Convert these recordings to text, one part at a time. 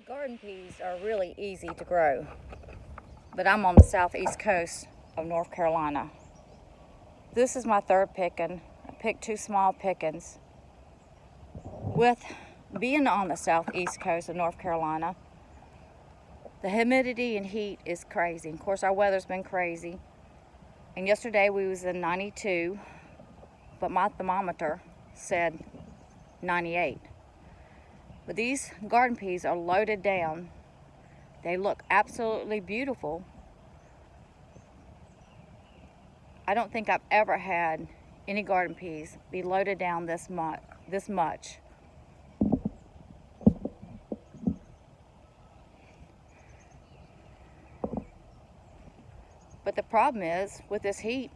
Garden peas are really easy to grow, but I'm on the southeast coast of North Carolina. This is my third picking. I picked two small pickings. With being on the southeast coast of North Carolina, the humidity and heat is crazy. Of course, our weather's been crazy. And yesterday we was in 92, but my thermometer said 98. But these garden peas are loaded down. They look absolutely beautiful. I don't think I've ever had any garden peas be loaded down this much. But the problem is, with this heat,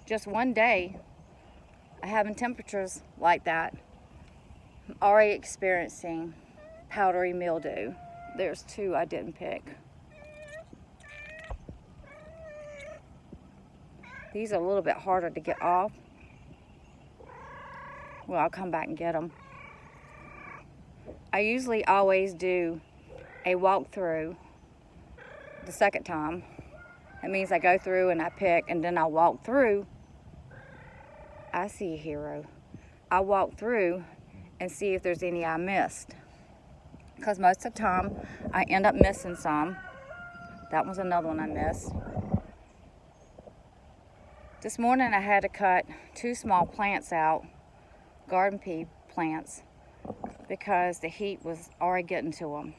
just one day, having temperatures like that, I'm already experiencing powdery mildew. There's two I didn't pick. These are a little bit harder to get off. Well, I'll come back and get them. I usually always do a walkthrough the second time. That means I go through and I pick, and then I walk through. I see a hero. I walk through and see if there's any I missed. Because most of the time, I end up missing some. That was another one I missed. This morning I had to cut two small plants out, garden pea plants, because the heat was already getting to them.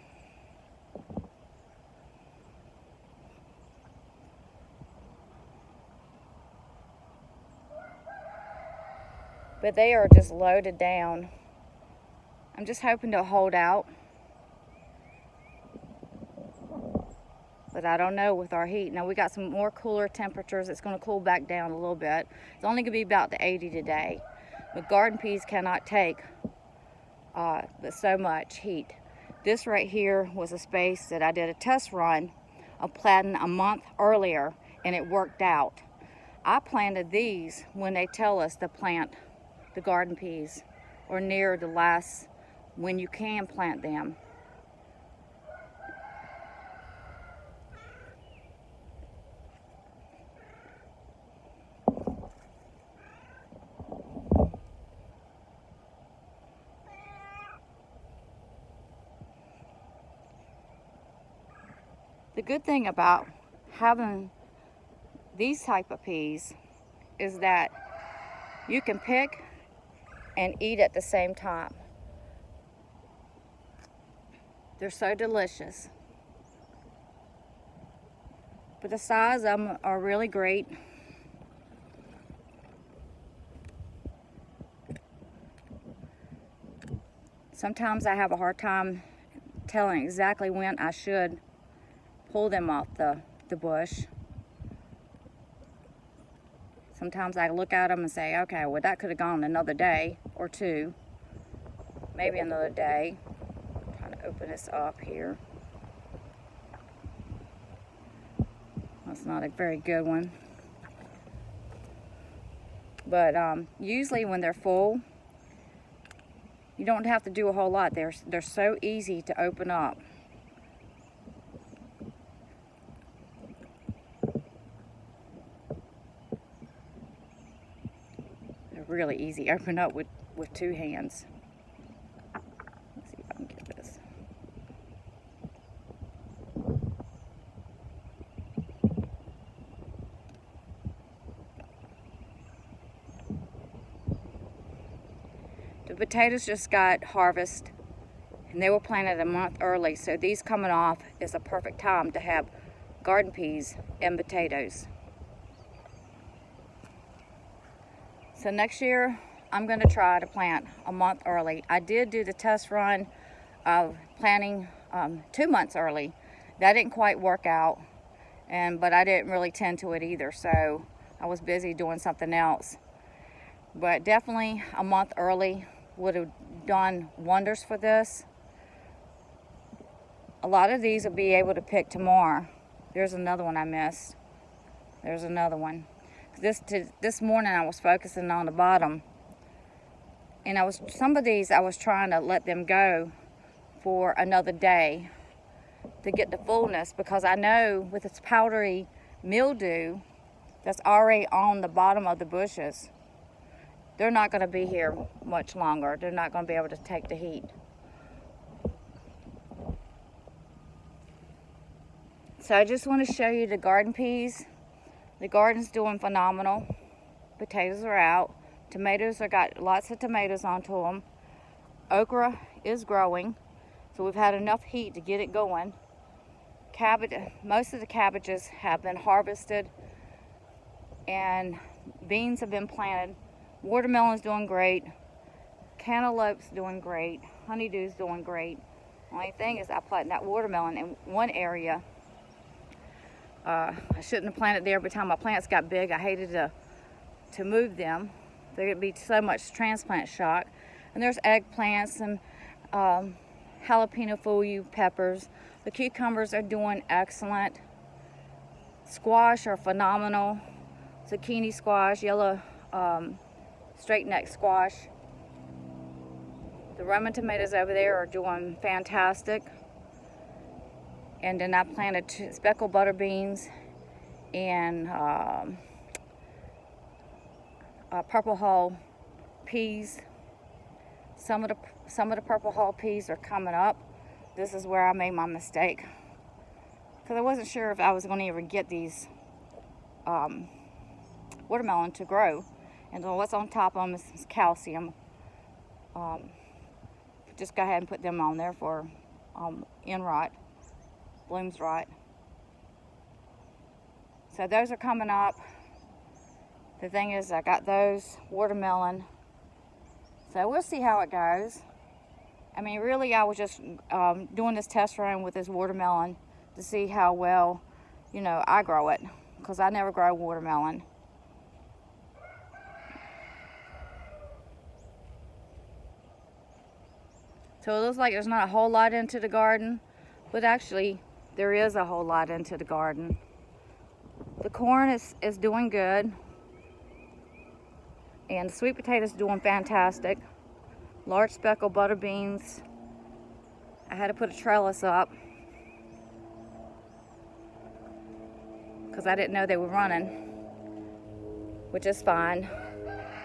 But they are just loaded down. I'm just hoping to hold out. But I don't know with our heat. Now we got some more cooler temperatures. It's going to cool back down a little bit. It's only going to be about the 80 today. But garden peas cannot take so much heat. This right here was a space that I did a test run of planting a month earlier, and it worked out. I planted these when they tell us to plant the garden peas, or near the last when you can plant them. The good thing about having these type of peas is that you can pick and eat at the same time. They're so delicious. But the size of them are really great. Sometimes I have a hard time telling exactly when I should pull them off the bush. Sometimes I look at them and say, okay, well that could have gone another day or two, maybe another day. I'm trying to open this up here. That's not a very good one. But usually when they're full, you don't have to do a whole lot. They're so easy to open up. Really easy. Open up with two hands. Let's see if I can get this. The potatoes just got harvested, and they were planted a month early, so these coming off is a perfect time to have garden peas and potatoes. So next year, I'm going to try to plant a month early. I did do the test run of planting 2 months early. That didn't quite work out, but I didn't really tend to it either, so I was busy doing something else. But definitely a month early would have done wonders for this. A lot of these will be able to pick tomorrow. There's another one I missed. There's another one. This morning I was focusing on the bottom, and some of these I was trying to let them go for another day to get the fullness, because I know with its powdery mildew that's already on the bottom of the bushes, they're not going to be here much longer. They're not going to be able to take the heat. So I just want to show you the garden peas. The garden's doing phenomenal. Potatoes are out. Tomatoes are got lots of tomatoes onto them. Okra is growing, so we've had enough heat to get it going. Cabbage, most of the cabbages have been harvested, and beans have been planted. Watermelon's doing great. Cantaloupe's doing great. Honeydew's doing great. Only thing is I planted that watermelon in one area. I shouldn't have planted there. By the time my plants got big, I hated to move them. There'd be so much transplant shock. And there's eggplants and jalapeno fuyu peppers. The cucumbers are doing excellent. Squash are phenomenal. Zucchini squash, yellow straight neck squash. The Roman tomatoes over there are doing fantastic. And then I planted speckled butter beans and purple hull peas. Some of the purple hull peas are coming up. This is where I made my mistake, because I wasn't sure if I was going to ever get these watermelon to grow. And what's on top of them is calcium. Just go ahead and put them on there for end rot. Blooms rot. So those are coming up. The thing is, I got those watermelon. So we'll see how it goes. I mean, really, I was just doing this test run with this watermelon to see how well, you know, I grow it, because I never grow watermelon. So it looks like there's not a whole lot into the garden, but actually there is a whole lot into the garden. The corn is doing good, and the sweet potatoes doing fantastic. Large speckled butter beans. I had to put a trellis up because I didn't know they were running, which is fine.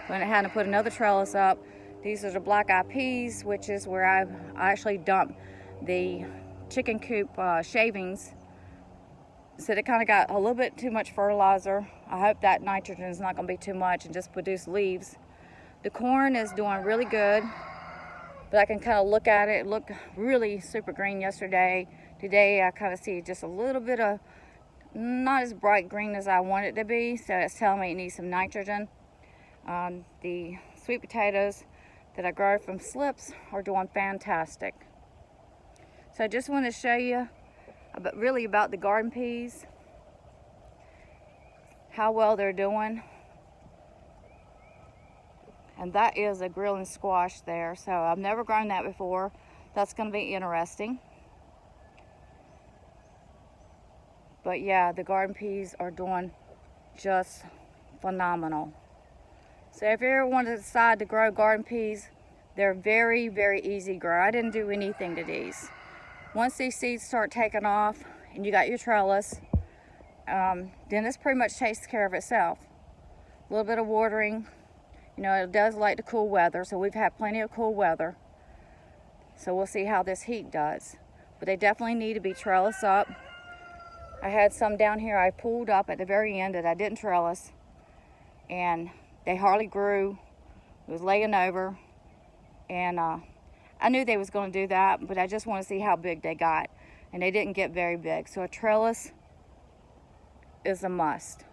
When I had to put another trellis up. These are the black-eyed peas, which is where I actually dumped the chicken coop shavings. So they kind of got a little bit too much fertilizer. I hope that nitrogen is not going to be too much and just produce leaves. The corn is doing really good, but I can kind of look at it. It looked really super green yesterday. Today I kind of see just a little bit of not as bright green as I want it to be, so it's telling me it needs some nitrogen. The sweet potatoes that I grow from slips are doing fantastic. So I just want to show you about the garden peas, how well they're doing. And that is a grilling squash there, so I've never grown that before. That's going to be interesting. But yeah, the garden peas are doing just phenomenal. So if you ever want to decide to grow garden peas, they're very, very easy to grow. I didn't do anything to these. Once these seeds start taking off and you got your trellis, then this pretty much takes care of itself. A little bit of watering. You know, it does like the cool weather, so we've had plenty of cool weather. So we'll see how this heat does. But they definitely need to be trellis up. I had some down here I pulled up at the very end that I didn't trellis, and they hardly grew. It was laying over, and I knew they was going to do that, but I just want to see how big they got, and they didn't get very big. So a trellis is a must.